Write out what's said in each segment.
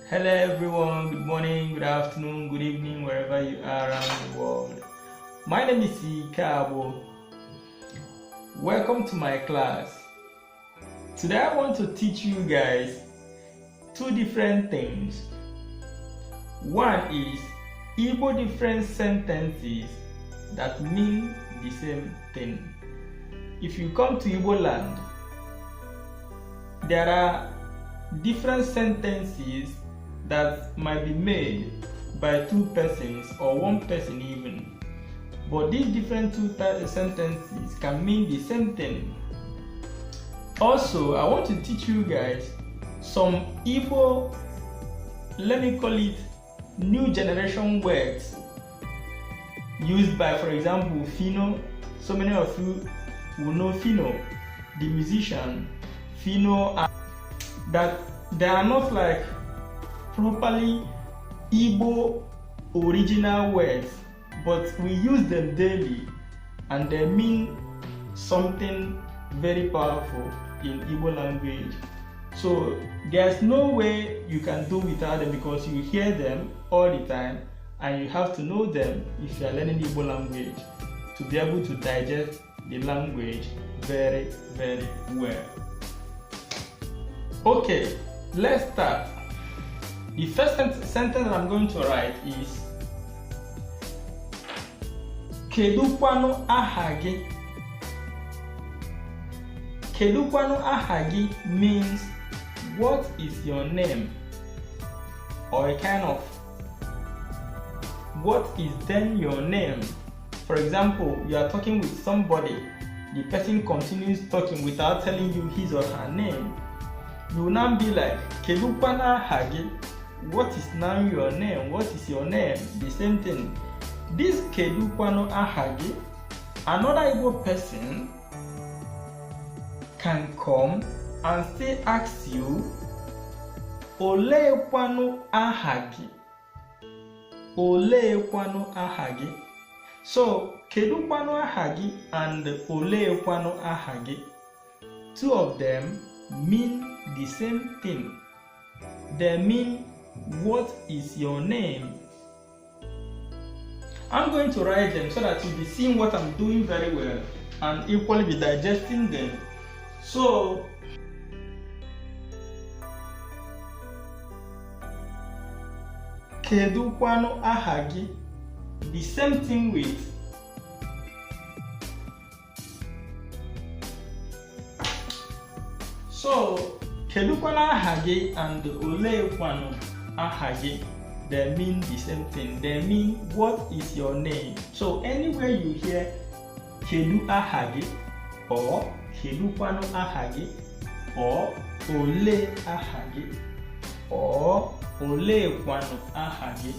Hello everyone, good morning, good afternoon, good evening, wherever you are around the world. My name is Ikabo. Welcome to my class. Today I want to teach you guys two different things. One is Igbo different sentences that mean the same thing. If you come to Igbo land, there are different sentences that might be made by two persons or one person even, but these different two sentences can mean the same thing. Also, I want to teach you guys some Igbo, let me call it new generation words used by, for example, Fino. So many of you will know Fino, the musician Fino, that they are not like properly Igbo original words, but we use them daily and they mean something very powerful in Igbo language. So there's no way you can do without them because you hear them all the time and you have to know them if you are learning Igbo language to be able to digest the language very, very well. Okay, let's start. The first sentence I'm going to write is Kedukwanu aha gi? Kedukwanu aha gi means what is your name, or a kind of what is then your name. For example, you are talking with somebody, the person continues talking without telling you his or her name. You will now be like, Kedukwanu aha gi? What is now your name? What is your name? The same thing. This Kedukwanu aha gi, another Igbo person can come and still ask you, Olekwanu aha gi? Olekwanu aha gi? So, Kedukwanu aha gi and Olekwanu aha gi, two of them mean the same thing. They mean, what is your name? I'm going to write them so that you'll be seeing what I'm doing very well and equally be digesting them. So, Kedukwanu aha gi, the same thing with Kedukwanu aha gi and Olekwanu aha gi, they mean the same thing. They mean, what is your name? So anywhere you hear Kedu aha gi or Kedukwanu aha gi or Ole aha gi or Olekwanu aha gi,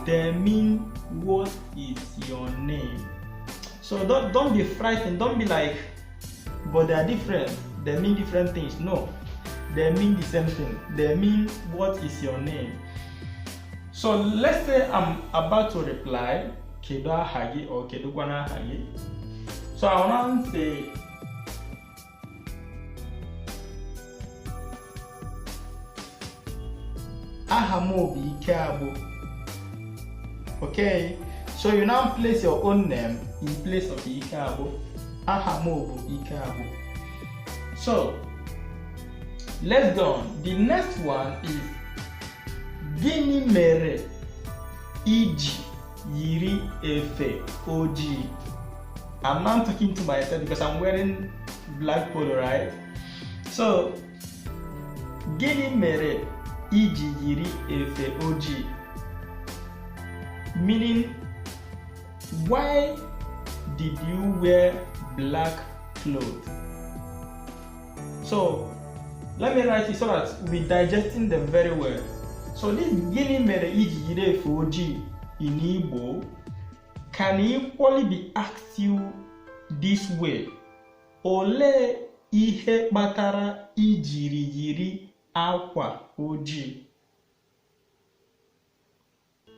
they mean, what is your name? So don't be frightened. Don't be like, but they are different. They mean different things. No, they mean the same thing. They mean, what is your name? So let's say I'm about to reply Kedu aha gi or Kedukwanu aha gi. So I want to say aha mo bụ Ikabo. Okay, so you now place your own name in place of Ikabo. Aha mo bụ Ikabo. So let's go on. The next one is Gini mere iji yiri efe oji? I'm now talking to myself because I'm wearing black polo, right? So Gini mere iji yiri efe oji, meaning, why did you wear black clothes? So let me write it so that we're digesting them very well. So this Gini mere iji yiri efe oji in Igbo can equally be asked you this way: Ole ihe kpatara ijiri yiri akwa oji?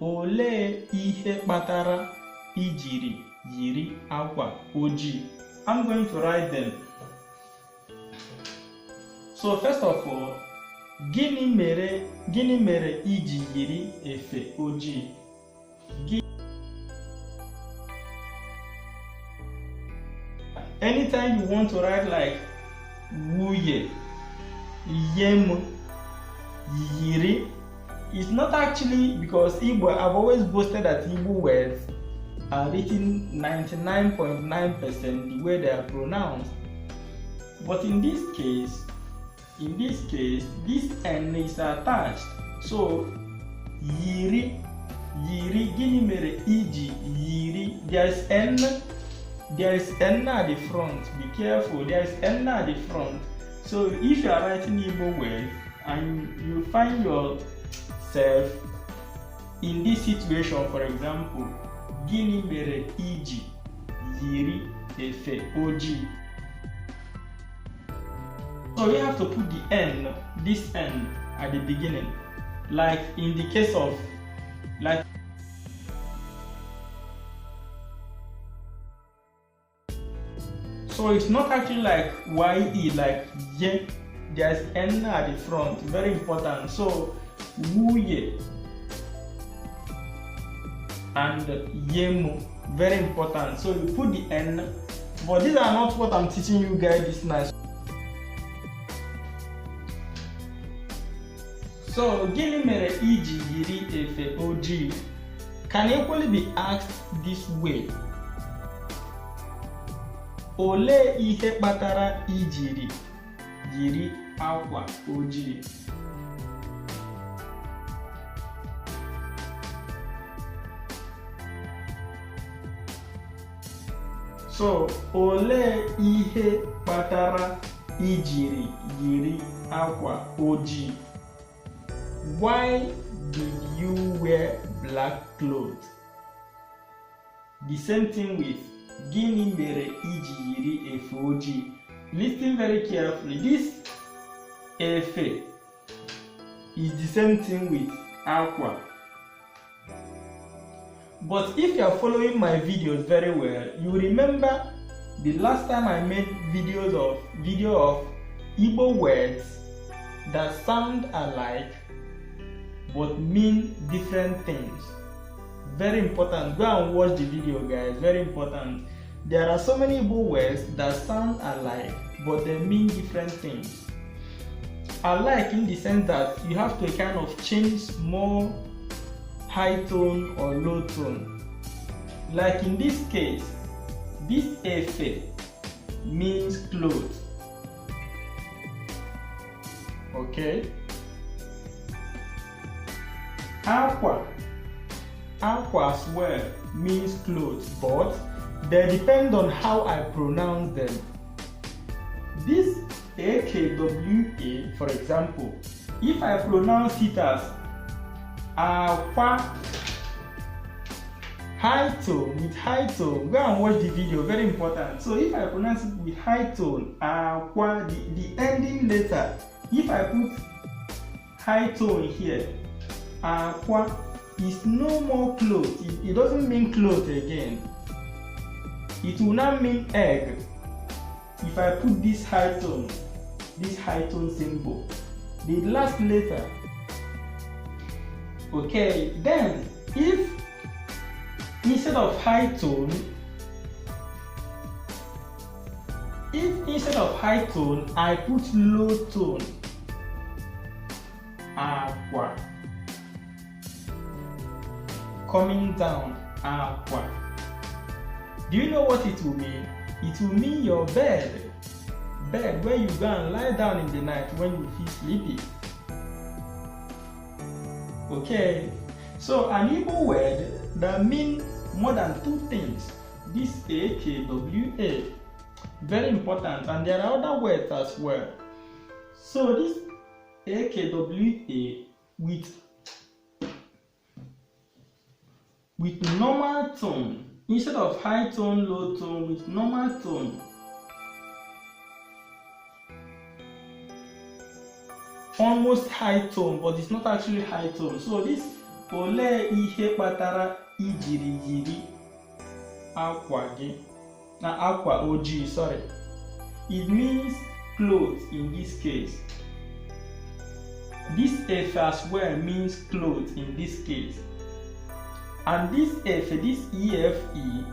Ole ihe kpatara ijiri yiri akwa oji? I'm going to write them. So first of all, Gịnị mere iji yiri efe ojii? Anytime you want to write like wuye, yem, yiri, it's not actually, because Igbo, I've always boasted that Igbo words are written 99.9% the way they are pronounced. But in this case, this N is attached. So, yiri, gịnị mere iji yiri? There is N at the front. Be careful, there is N at the front. So, if you are writing Igbo words and you find yourself in this situation, for example, gịnị mere iji yiri efe ojii? So you have to put the N, this N, at the beginning, like in the case of, like, so it's not actually like YE, like ye, there's N at the front, very important. So wuye and yemu, very important. So you put the N, but these are not what I'm teaching you guys this night. So, gịnị mere iji yiri efe ojii can equally be asked this way. Olee ihe kpatara ijiri yiri akwa ojii? So, olee ihe kpatara ijiri yiri akwa ojii? Why did you wear black clothes? The same thing with gịnị mere iji yiri efe ojii? Listen very carefully. This efe is the same thing with aqua. But if you are following my videos very well, you remember the last time I made video of Igbo words that sound alike but mean different things. Very important. Go and watch the video, guys. Very important. There are so many Igbo words that sound alike but they mean different things. Alike in the sense that you have to kind of change more high tone or low tone. Like in this case, this efe means clothes. Okay? Aqua as well means clothes, but they depend on how I pronounce them. This AKWA, for example, if I pronounce it as aqua, high tone, with high tone, go and watch the video, very important. So if I pronounce it with high tone, aqua, the ending letter, if I put high tone here, aqua is no more clothes. It doesn't mean clothes again. It will not mean egg if I put this high tone symbol, the last letter. Okay, then if instead of high tone, I put low tone, aqua, coming down, aqua, do you know what it will mean? It will mean your bed where you go and lie down in the night when you feel sleepy. Okay, so an Igbo word that means more than two things. This AKWA, very important, and there are other words as well. So this AKWA with normal tone, instead of high tone, low tone, with normal tone. Almost high tone, but it's not actually high tone. So this olee ihe kpatara ijiri yiri akwa gị, na akwa ojii, sorry. It means clothes in this case. This efe as well means clothes in this case. And this efe, this efe,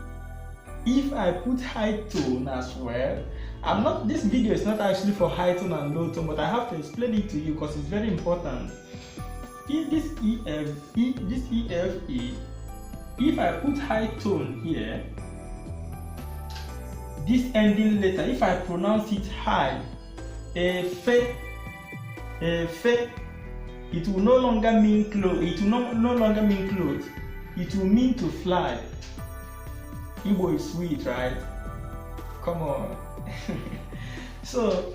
if I put high tone as well, this video is not actually for high tone and low tone, but I have to explain it to you because it's very important. If this efe, if I put high tone here, this ending letter, if I pronounce it high, efe, it will no longer mean clothes. It will no longer mean clothes. It will mean to fly. Igbo is sweet, right? Come on. So,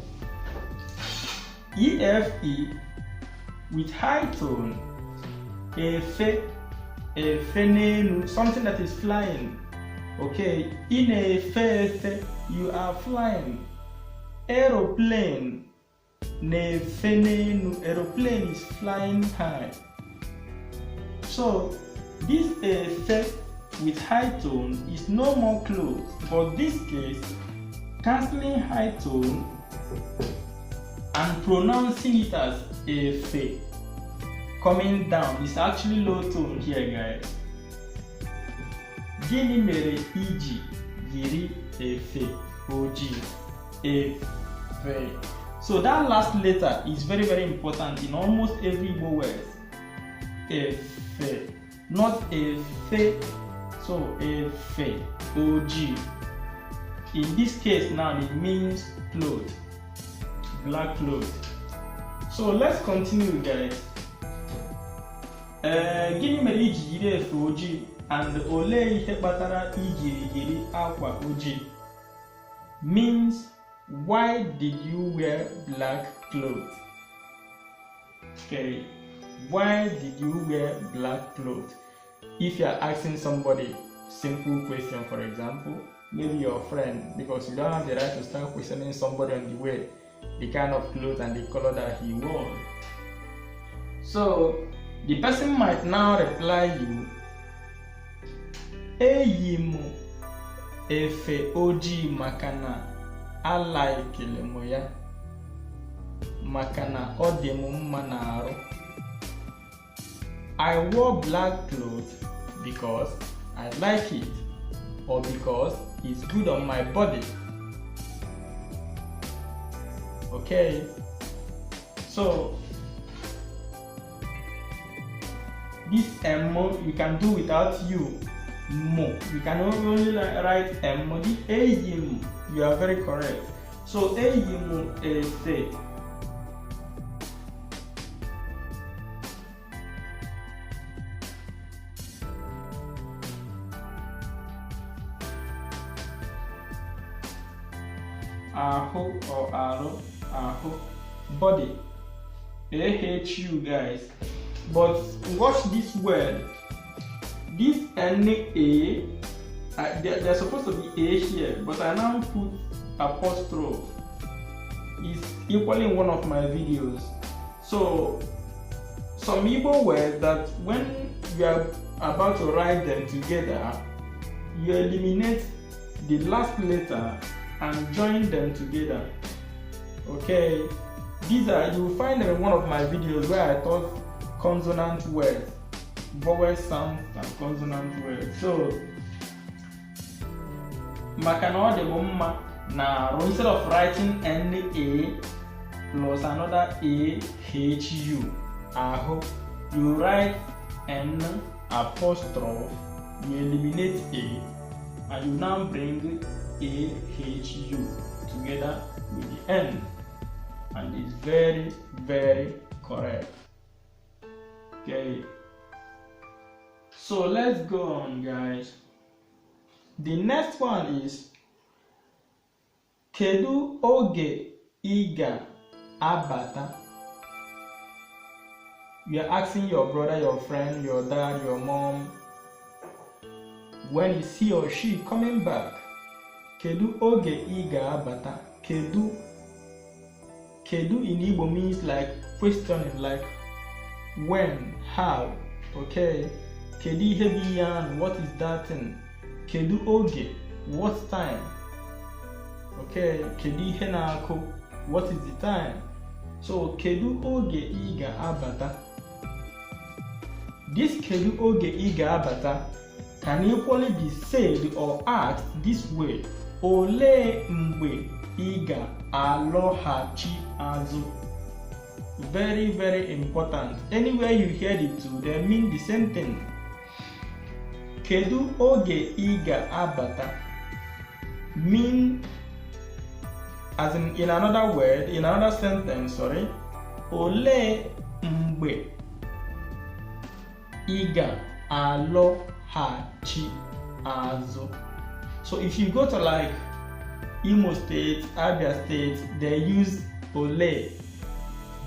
efe with high tone, efe, efenenu, something that is flying. Okay, in efe, you are flying. Aeroplane, nefenenu, aeroplane is flying high. So, this efe with high tone is no more close. For this case, cancelling high tone and pronouncing it as efe, coming down, is actually low tone here, guys. Gini mere iji yiri efe oji efe. So that last letter is very, very important in almost every Igbo word. Efe, not efe. So efe oji. In this case now it means cloth, black cloth. So let's continue, guys. Gini mere iji yiri efe oji and ole ihe kpatara iji yiri akwa oji means why did you wear black clothes? Okay, why did you wear black clothes? If you are asking somebody simple question, for example, maybe your friend, because you don't have the right to start questioning somebody on the way, the kind of clothes and the color that he wore. So the person might now reply you, eyi m efe oji makana alaikele m ya, makana ọ dị m mma n'arụ. I wore black clothes because I like it, or because it's good on my body. Okay, so this mo you can do without you. Mo, you can only write mo. The eyi, you are very correct. So eyi m efe. Aho or aro, aho, body, ahu, guys. But watch this word. This na, there's supposed to be a here, but I now put apostrophe. It's equally in one of my videos. So some Igbo words that when you are about to write them together, you eliminate the last letter and join them together. Okay, these are, you will find them in one of my videos where I taught consonant words, vowel sounds and consonant words. So makana de mumma na, instead of writing na plus another ahu, aho, you write n apostrophe, you eliminate a, and you now bring ahu together with the n, and it's very, very correct. Okay, so let's go on, guys. The next one is kedu oge iga abata. You are asking your brother, your friend, your dad, your mom, when is he or she coming back? Kedu oge iga abata. Kedu in Igbo means like questioning, like when, how. Okay, kedu ihe bi yan, what is that thing? Kedu oge, what time? Okay, kedu ihe na ako, what is the time? So kedu oge ị ga-abata? This kedu oge ị ga-abata can equally be said or asked this way: olee mgbe ị ga-alọghachi azụ? Very, very important. Anywhere you hear the two, they mean the same thing. Kedu oge ị ga-abata mean, as in another word, in another sentence, sorry, olee mgbe ị ga-alọghachi azụ. So if you go to like Imo State, Abia State, they use ole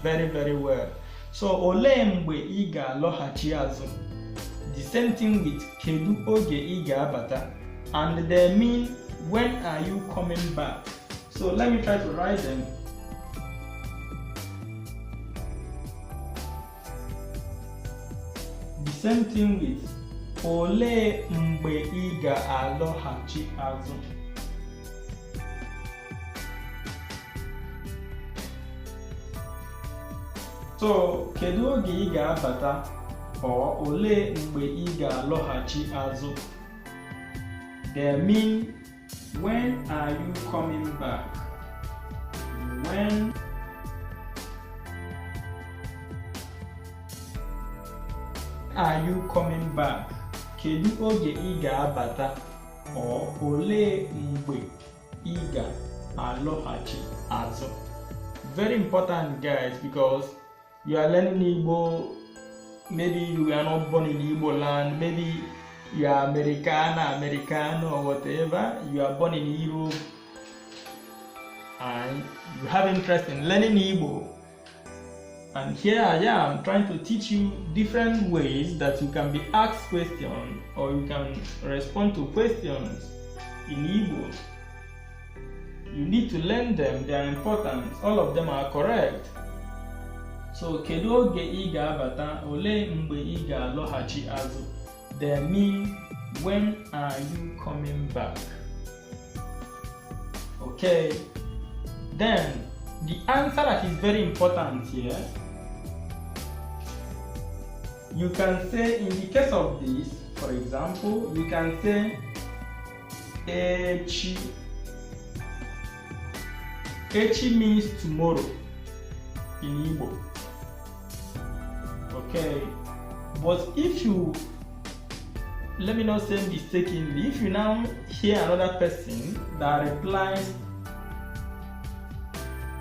very, very well. So olee mgbe ị ga-alọghachi azụ. The same thing with kedu oge ị ga-abata, and they mean when are you coming back. So let me try to write them. The same thing with olee mgbe ị ga-alọghachi azụ. So kedu oge ị ga-abata or olee mgbe ị ga-alọghachi azụ. They mean when are you coming back? When are you coming back? Kedu oge ị ga-abata or olee mgbe ị ga-alọghachi azụ. Very important, guys, because you are learning Igbo. Maybe you are not born in Igbo land, maybe you are Americano or whatever, you are born in Europe and you have interest in learning Igbo. And here I am trying to teach you different ways that you can be asked questions or you can respond to questions in Igbo. You need to learn them, they are important, all of them are correct. So kedu oge ị ga-abata, olee mgbe ị ga-alọghachi azụ. They mean when are you coming back? Okay. Then the answer that is very important here, you can say in the case of this, for example, you can say echi. Echi means tomorrow in Igbo. Okay, but if you, let me not say mistakenly, if you now hear another person that replies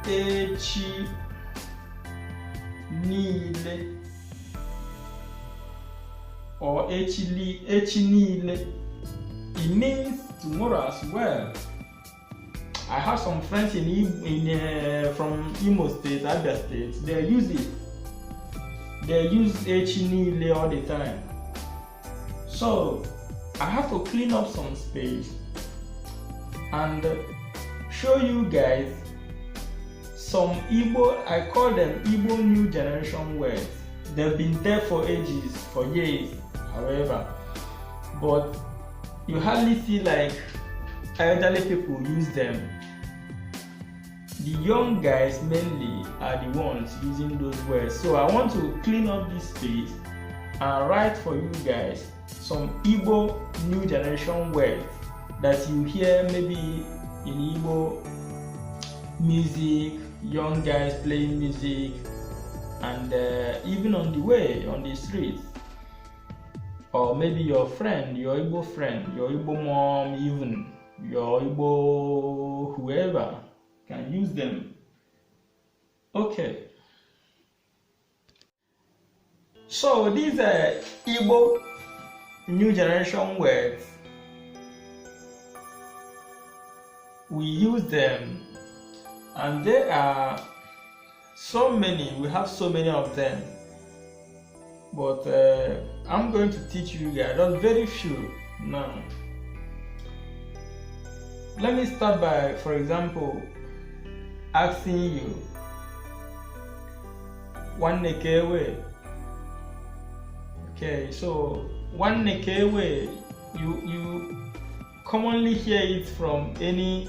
echi niile or echi niile, it means tomorrow as well. I have some friends from Imo State, Abia State, they use it. They use echi niile all the time. So I have to clean up some space and show you guys some Igbo, I call them Igbo new generation words. They've been there for ages, for years, however, but you hardly see like elderly people use them. The young guys mainly are the ones using those words. So I want to clean up this space and write for you guys some Igbo new generation words that you hear maybe in Igbo music, young guys playing music, and even on the way, on the streets. Or maybe your friend, your Igbo friend, your Igbo mom, even your Igbo whoever can use them. Okay. So these are Igbo new generation words. We use them, and there are so many. We have so many of them. But I'm going to teach you guys just very few now. Let me start by, for example, asking you, one nekewe. Okay, so one nekewe, you commonly hear it from any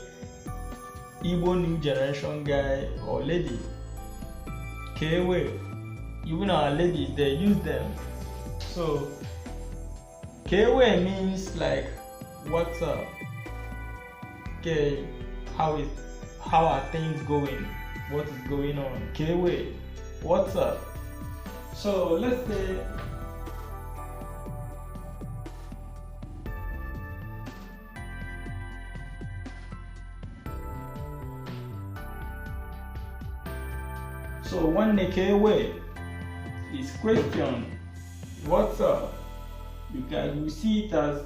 Igbo new generation guy or lady. kewe. Even our ladies, they use them. So kewe means like what's up? Okay, how are things going? What is going on? Kewe, what's up? So let's say one kewe is question, what's up? You see it as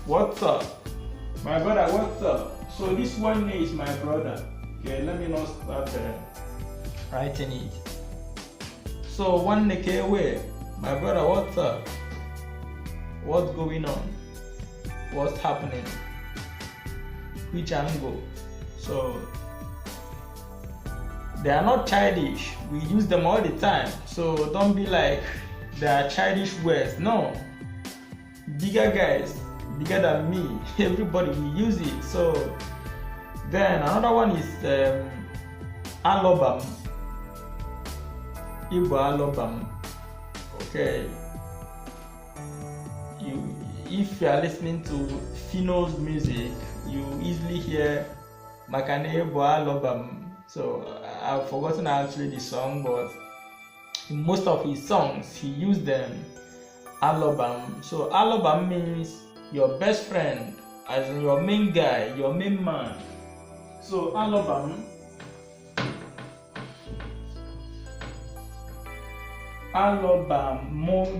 what's up? My brother, what's up? So this one is my brother. Okay, let me not start writing it. So one kewe, my brother, what's up? What's going on? What's happening? Which angle? So they are not childish. We use them all the time. So don't be like they are childish words. No. Bigger guys, bigger than me, everybody will use it. So then another one is alobam. Igbo alobam. Okay. If you are listening to Fino's music, you easily hear Makane Igbo alobam. So I've forgotten actually the song, but in most of his songs he used them alobam. So alobam means your best friend, as in your main guy, your main man. So alobam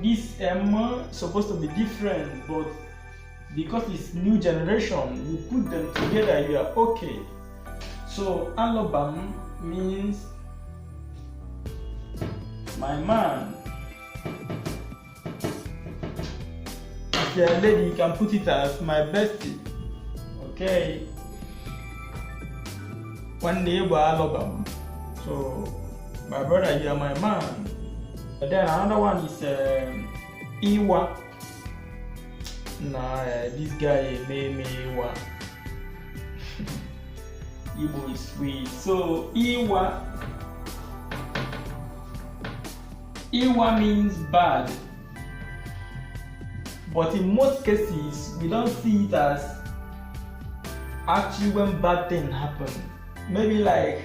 this M supposed to be different, but because it's new generation, you put them together, you are okay. So alobam means my man. If you're a lady, you can put it as my bestie. Okay. One day we alobam. So my brother, you are my man. And then another one is Iwa. Nah, this guy made me Iwa. Igbo is sweet. So Iwa means bad. But in most cases, we don't see it as actually when bad things happen. Maybe like,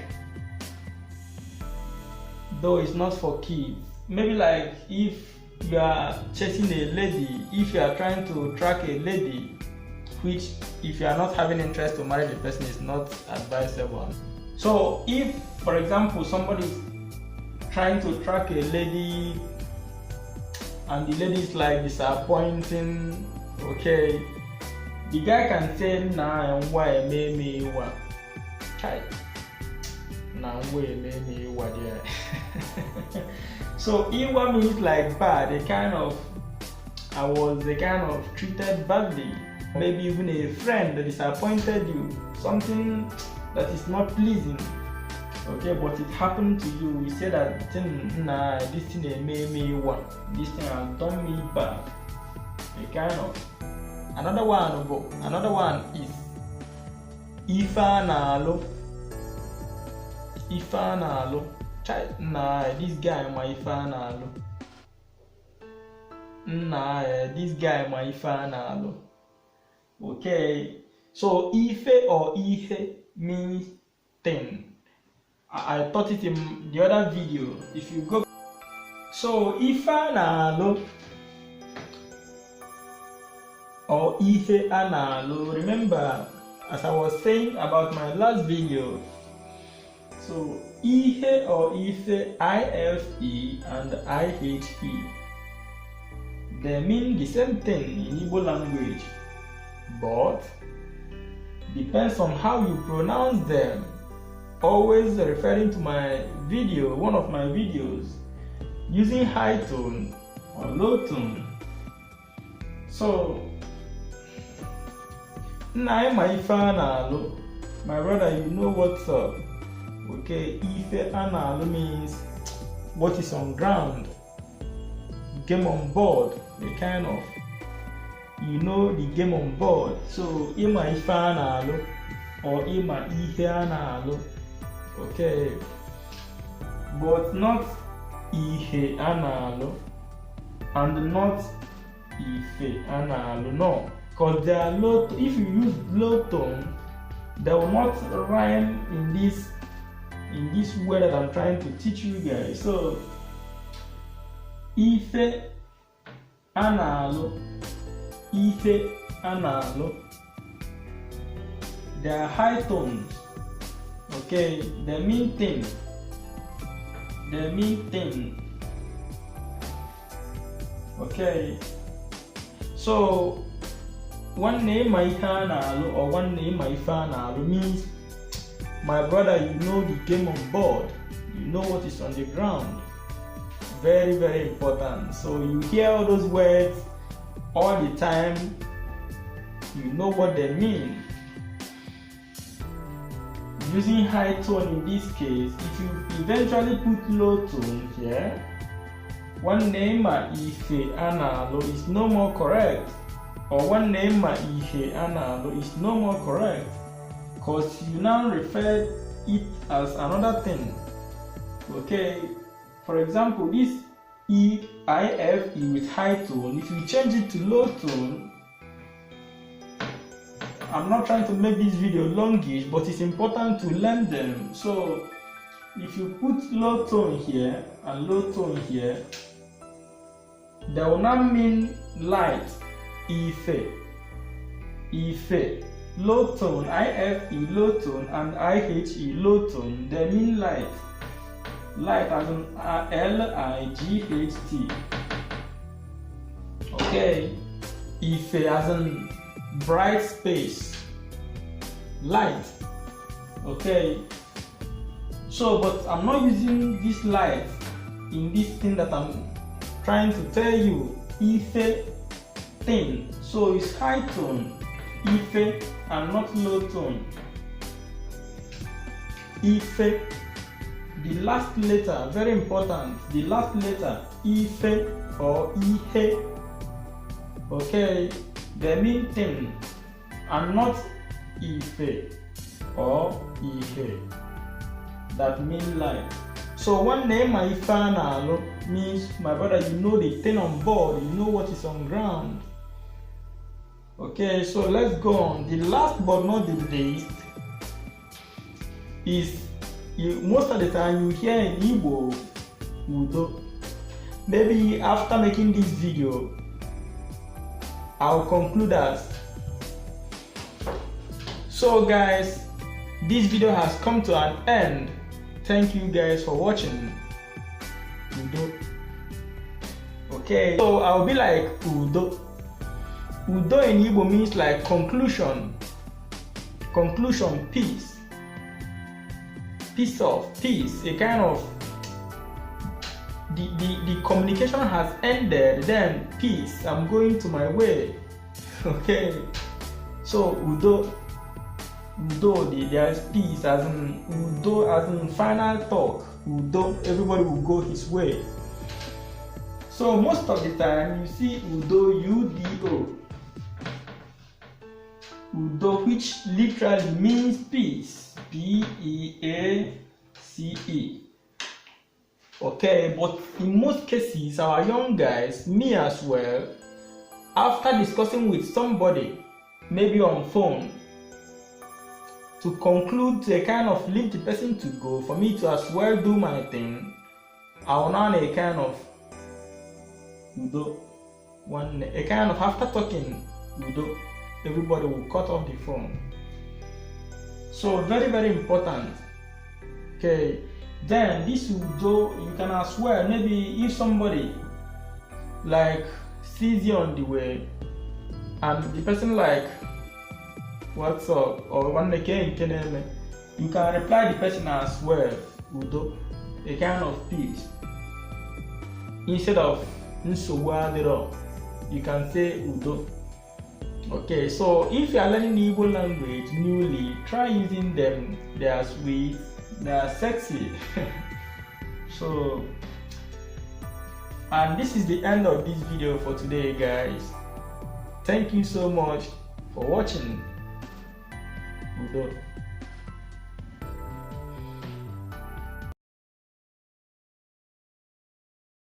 though it's not for kids, maybe like if you are chasing a lady, if you are trying to track a lady, which if you are not having interest to marry the person is not advisable. So if, for example, somebody is trying to track a lady and the lady is like disappointing, okay, the guy can say, nah, why me what? Nah, me what? Yeah. So Iwa means like bad, I was treated badly. Maybe even a friend that disappointed you, something that is not pleasing. Okay, but it happened to you. You say that nah, this thing made me what? This thing has done me bad. Another one is Ifa nalo. Nah, this guy my Ifa nalo. Nah, this guy my Ifa nalo. Okay, so Ife or Ihe means thing. I taught it in the other video. If you go, so Ifa nalo or Ihe analo. Remember, as I was saying about my last video, so Ihe or Ife, I-F-E and I-H-E, they mean the same thing in Igbo language, but depends on how you pronounce them. Always referring to my video, one of my videos, using high tone or low tone. So my brother, you know what's up. Okay, Ife analo means what is on ground, game on board, the kind of. you know the game on board. So ima ife ana-alụ or ima ihe ana-alụ. Okay, but not ihe ana-alụ and not ife ana-alụ. No, because they are low. If you use low tone, they will not rhyme in this way that I'm trying to teach you guys. So ife ana-alụ, ife ana-alụ, they are high tones. Okay, they mean thing. They mean thing. Okay, so one name my ana-alụ or one name my ana-alụ means, my brother, you know the game on board, you know what is on the ground. Very, very important. So you hear all those words all the time, you know what they mean. Using high tone in this case, if you eventually put low tone here, one name ife ana-alụ is no more correct, or one name ihe ana-alụ is no more correct, because you now refer it as another thing. Okay, for example, this IFE with high tone, if you change it to low tone, I'm not trying to make this video longish, but it's important to learn them. So if you put low tone here and low tone here, they will not mean light. Ife, low tone, IFE low tone and IHE low tone, they mean light. Light as in LIGHT. Okay, Ife as in bright space, light. Okay, so but I'm not using this light in this thing that I'm trying to tell you. Ife thing, so it's high tone, Ife, and not low tone. Ife, the last letter, very important, the last letter, Ife or Ihe. Okay, they mean thing and not Ife or Ihe that mean light. So one name Ife ana-alụ means, my brother, you know the thing on board, you know what is on ground. Okay, so let's go on. The last but not the least is, most of the time you hear in Igbo udo. Maybe after making this video, I'll conclude as. So guys, this video has come to an end. Thank you guys for watching. Udo. Okay, so I'll be like Udo. Udo in Igbo means like conclusion. Conclusion, peace. Peace of peace. A kind of the communication has ended, then peace. I'm going to my way. Okay. So Udo. Udo, there's peace as in Udo as in final talk. Udo, everybody will go his way. So most of the time you see Udo, UDO. Udo, which literally means peace, Peace. Okay, but in most cases, our young guys, me as well, after discussing with somebody, maybe on phone, to conclude, to kind of leave the person to go, for me to as well do my thing, I will now a kind of Udo, a kind of after talking Udo, everybody will cut off the phone. So very, very important. Okay, then this Udo, you can as well, maybe if somebody like sees you on the way and the person like, what's up, or one you can reply the person as well, Udo, a kind of peace. Instead of Nsogbu, you can say Udo. Okay, so if you are learning the Igbo language newly, try using them. They are sweet, they are sexy. So, and this is the end of this video for today, guys. Thank you so much for watching. Udo.